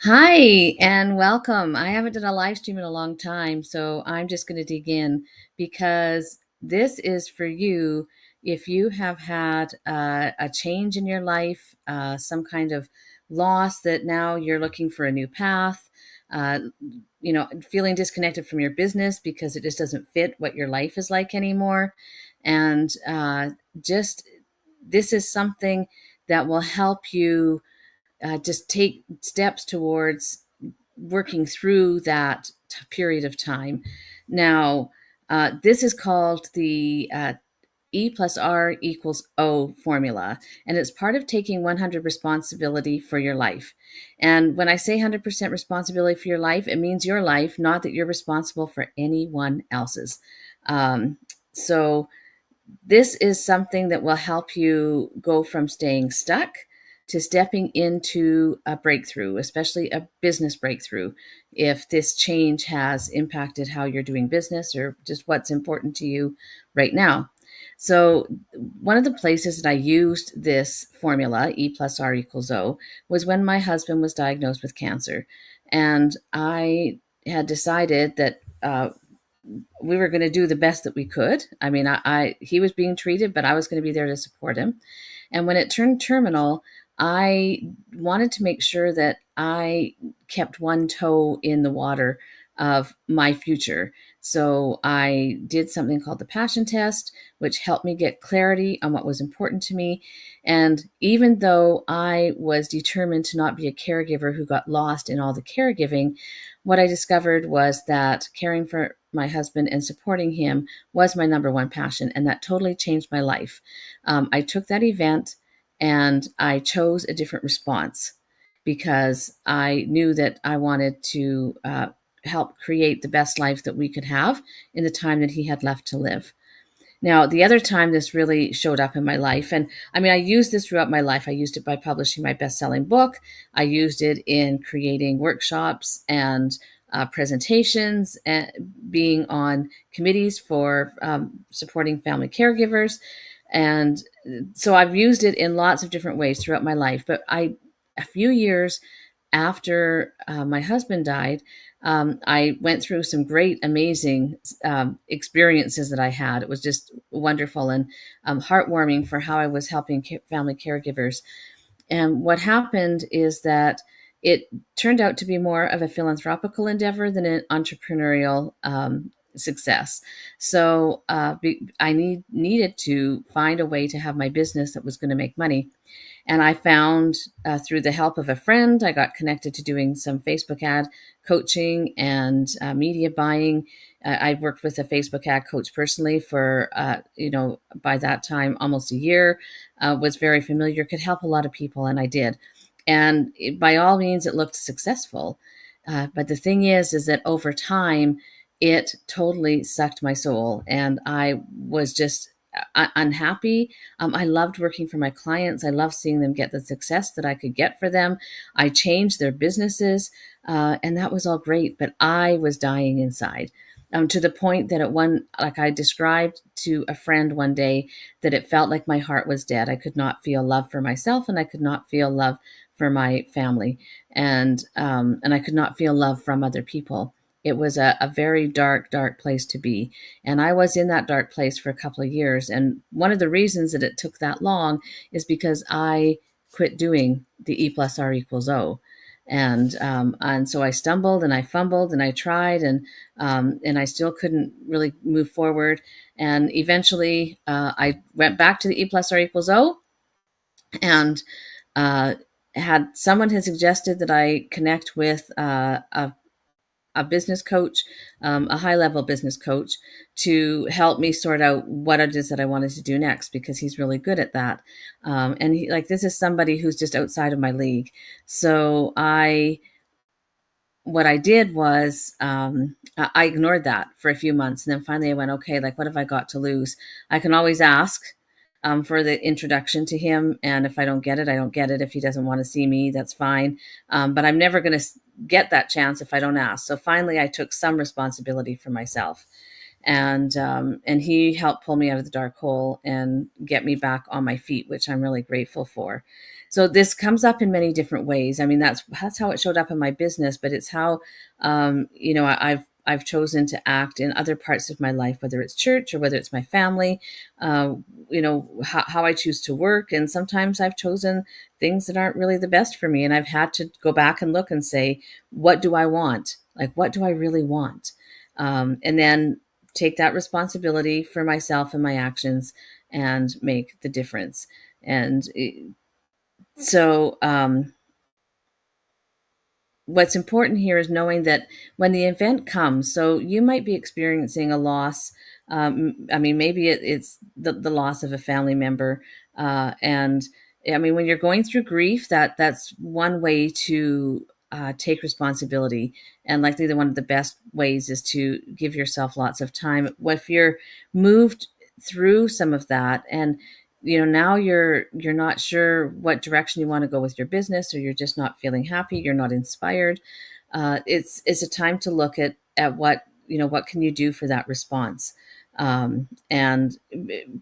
Hi and welcome. I haven't done a live stream in a long time, so I'm just going to dig in because this is for you if you have had a change in your life, some kind of loss that now you're looking for a new path, uh, feeling disconnected from your business because it just doesn't fit what your life is like anymore. And just this is something that will help you just take steps towards working through that period of time. Now, this is called the E plus R equals O formula, and it's part of taking 100 responsibility for your life. And when I say 100% responsibility for your life, it means your life, not that you're responsible for anyone else's. Um, so this is something that will help you go from staying stuck to stepping into a breakthrough, especially a business breakthrough, if this change has impacted how you're doing business or just what's important to you right now. So, one of the places that I used this formula, E plus R equals O, was when my husband was diagnosed with cancer. And I had decided that we were going to do the best that we could. I mean, I he was being treated, but I was going to be there to support him. And when it turned terminal, I wanted to make sure that I kept one toe in the water of my future. So I did something called the passion test, which helped me get clarity on what was important to me. And even though I was determined to not be a caregiver who got lost in all the caregiving, what I discovered was that caring for my husband and supporting him was my number one passion. And that totally changed my life. I took that event and I chose a different response because I knew that I wanted to help create the best life that we could have in the time that he had left to live. Now, the other time this really showed up in my life, and I mean, I used this throughout my life. I used it by publishing my best selling book, I used it in creating workshops and presentations, and being on committees for supporting family caregivers. And so I've used it in lots of different ways throughout my life. But a few years after my husband died, I went through some great, amazing experiences that I had. It was just wonderful and heartwarming for how I was helping family caregivers. And what happened is that it turned out to be more of a philanthropical endeavor than an entrepreneurial success. So I needed to find a way to have my business that was going to make money. And I found through the help of a friend, I got connected to doing some Facebook ad coaching and media buying. I worked with a Facebook ad coach personally for, by that time, almost a year, was very familiar, could help a lot of people, and I did. And by all means, it looked successful. But the thing is that over time, it totally sucked my soul. And I was just unhappy. I loved working for my clients. I loved seeing them get the success that I could get for them. I changed their businesses, and that was all great. But I was dying inside. To the point that like I described to a friend one day, that it felt like my heart was dead. I could not feel love for myself, and I could not feel love for my family, and I could not feel love from other people. It was a very dark, dark place to be. And I was in that dark place for a couple of years. And one of the reasons that it took that long is because I quit doing the E plus R equals O. And so I stumbled and I fumbled and I tried and I still couldn't really move forward. And eventually I went back to the E plus R equals O and uh, had someone had suggested that I connect with a business coach, a high level business coach, to help me sort out what it is that I wanted to do next because he's really good at that. And this is somebody who's just outside of my league. So what I did was I ignored that for a few months. And then finally I went, okay, like, what have I got to lose? I can always ask for the introduction to him. And if I don't get it, I don't get it. If he doesn't want to see me, that's fine. But I'm never going to get that chance if I don't ask. So finally, I took some responsibility for myself. and he helped pull me out of the dark hole and get me back on my feet, which I'm really grateful for. So this comes up in many different ways. I mean, that's how it showed up in my business, but it's how I've chosen to act in other parts of my life, whether it's church or whether it's my family. Uh, how I choose to work, and sometimes I've chosen things that aren't really the best for me, and I've had to go back and look and say, what do I want? Like, what do I really want? And then take that responsibility for myself and my actions and make the difference. And so what's important here is knowing that when the event comes, so you might be experiencing a loss. I mean, maybe it's the loss of a family member. And I mean, when you're going through grief, that's one way to take responsibility. And likely one of the best ways is to give yourself lots of time. If you're moved through some of that, and now you're not sure what direction you want to go with your business, or you're just not feeling happy, you're not inspired, it's a time to look at what can you do for that response. And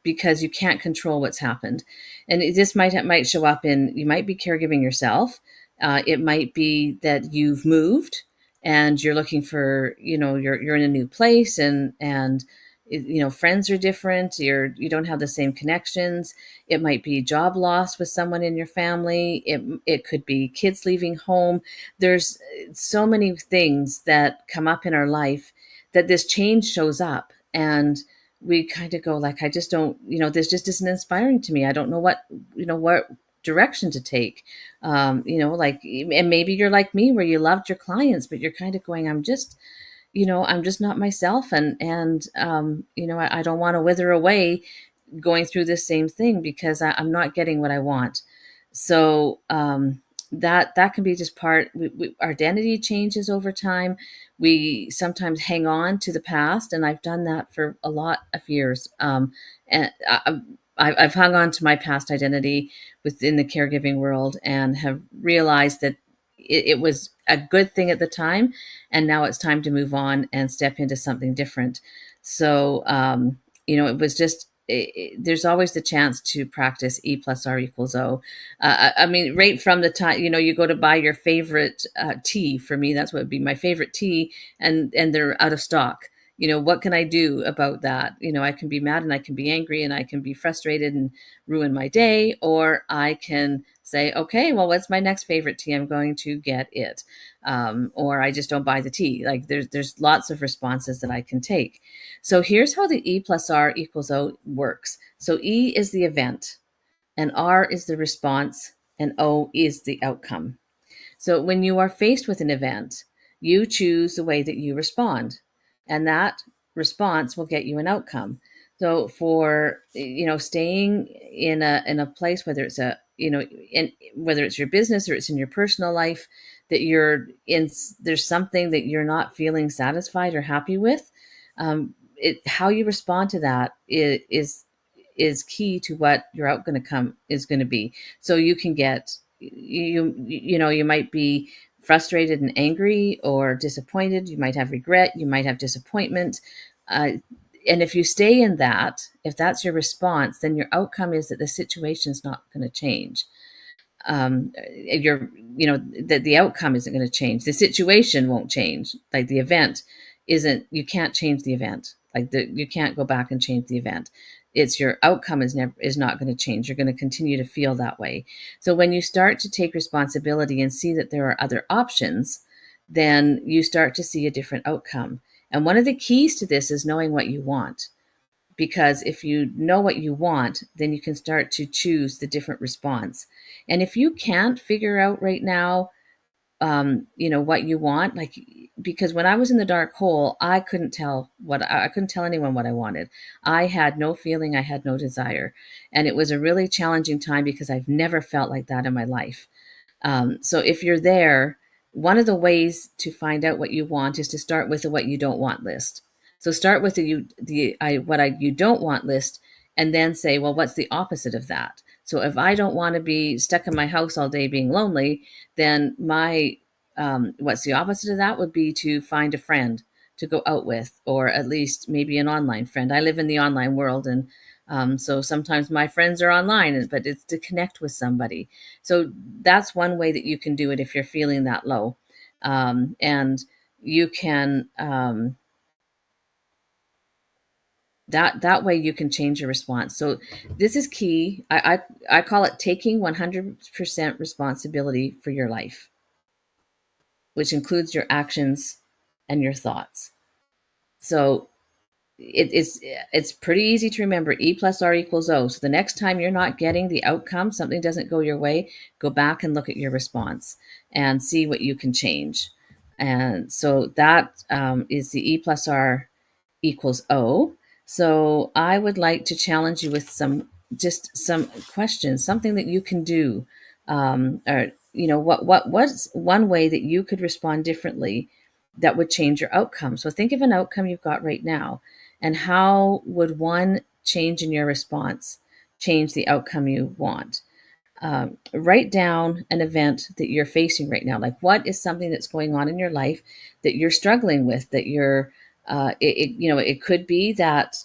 because you can't control what's happened, and this might show up in, you might be caregiving yourself. It might be that you've moved and you're looking for, you're in a new place, and friends are different, you don't have the same connections. It might be job loss with someone in your family. It could be kids leaving home. There's so many things that come up in our life that this change shows up, and we kind of go like, I just don't, this just isn't inspiring to me. I don't know what direction to take. Like, and maybe you're like me, where you loved your clients, but you're kind of going, I'm just not myself, and I don't want to wither away going through this same thing because I'm not getting what I want. So that can be just part. Our identity changes over time. We sometimes hang on to the past, and I've done that for a lot of years. And I've hung on to my past identity within the caregiving world, and have realized that it was a good thing at the time, and now it's time to move on and step into something different. So it was just, there's always the chance to practice E plus R equals O. I mean, right from the time, you go to buy your favorite tea. For me, that's what would be my favorite tea, and they're out of stock. What can I do about that? I can be mad, and I can be angry, and I can be frustrated and ruin my day, or I can say, okay, well, what's my next favorite tea? I'm going to get it. Or I just don't buy the tea. Like, there's lots of responses that I can take. So here's how the E plus R equals O works. So E is the event, and R is the response, and O is the outcome. So when you are faced with an event, you choose the way that you respond, and that response will get you an outcome. So for staying in a place, whether it's whether it's your business or it's in your personal life, that you're in, there's something that you're not feeling satisfied or happy with. How you respond to that is key to what your outcome is going to be. So you can get, you might be frustrated and angry or disappointed. You might have regret. You might have disappointment. Uh, and if you stay in that, if that's your response, then your outcome is that the situation is not going to change. That the outcome isn't going to change. The situation won't change. Like, the event isn't, you can't change the event. Like, you can't go back and change the event. It's your outcome is not going to change. You're going to continue to feel that way. So when you start to take responsibility and see that there are other options, then you start to see a different outcome. And one of the keys to this is knowing what you want, because if you know what you want, then you can start to choose the different response. And if you can't figure out right now, what you want, like, because when I was in the dark hole, I couldn't tell anyone what I wanted. I had no feeling, I had no desire. And it was a really challenging time because I've never felt like that in my life. So if you're there, one of the ways to find out what you want is to start with a what you don't want list. So start with you don't want list, and then say, well, what's the opposite of that? So if I don't want to be stuck in my house all day being lonely, then my what's the opposite of that would be to find a friend, to go out with, or at least maybe an online friend. I live in the online world, and so sometimes my friends are online, but it's to connect with somebody. So that's one way that you can do it if you're feeling that low. And you can that way you can change your response. So this is key. I call it taking 100% responsibility for your life, which includes your actions and your thoughts. So it's pretty easy to remember. E plus R equals O. So the next time you're not getting the outcome, something doesn't go your way, go back and look at your response and see what you can change. And so that is the E plus R equals O. So I would like to challenge you with some questions, something that you can do, or what's one way that you could respond differently that would change your outcome. So think of an outcome you've got right now, and how would one change in your response change the outcome you want? Write down an event that you're facing right now. Like, what is something that's going on in your life that you're struggling with, that you're it could be that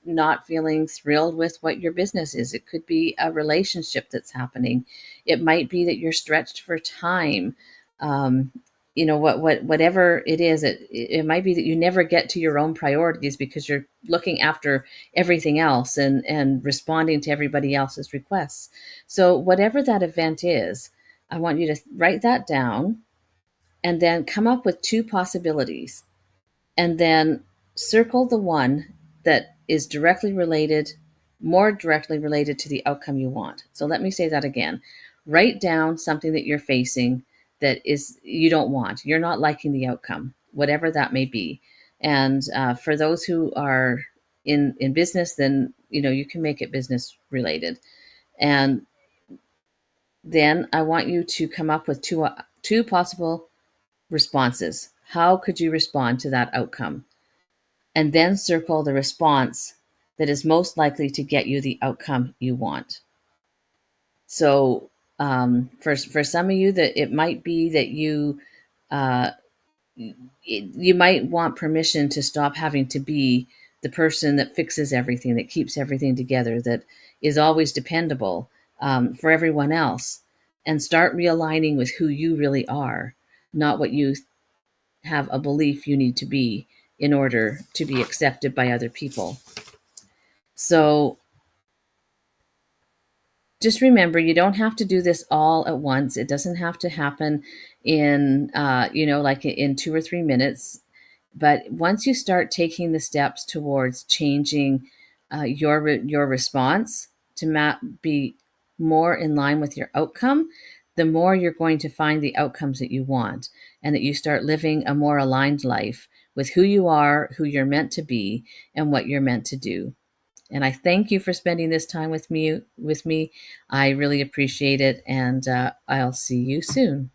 not feeling thrilled with what your business is. It could be a relationship that's happening. It might be that you're stretched for time. Um, whatever it is, it might be that you never get to your own priorities because you're looking after everything else and responding to everybody else's requests. So whatever that event is, I want you to write that down and then come up with two possibilities, and then circle the one that is more directly related to the outcome you want. So let me say that again. Write down something that you're facing that is you don't want. You're not liking the outcome, whatever that may be. And for those who are in business, then you can make it business related. And then I want you to come up with two possible responses. How could you respond to that outcome? And then circle the response that is most likely to get you the outcome you want. So for some of you, that it might be that uh, you might want permission to stop having to be the person that fixes everything, that keeps everything together, that is always dependable for everyone else, and start realigning with who you really are, not what you have a belief you need to be in order to be accepted by other people. So just remember, you don't have to do this all at once. It doesn't have to happen in, like in 2 or 3 minutes. But once you start taking the steps towards changing your response to be more in line with your outcome, the more you're going to find the outcomes that you want, and that you start living a more aligned life with who you are, who you're meant to be, and what you're meant to do. And I thank you for spending this time with me. I really appreciate it, and I'll see you soon.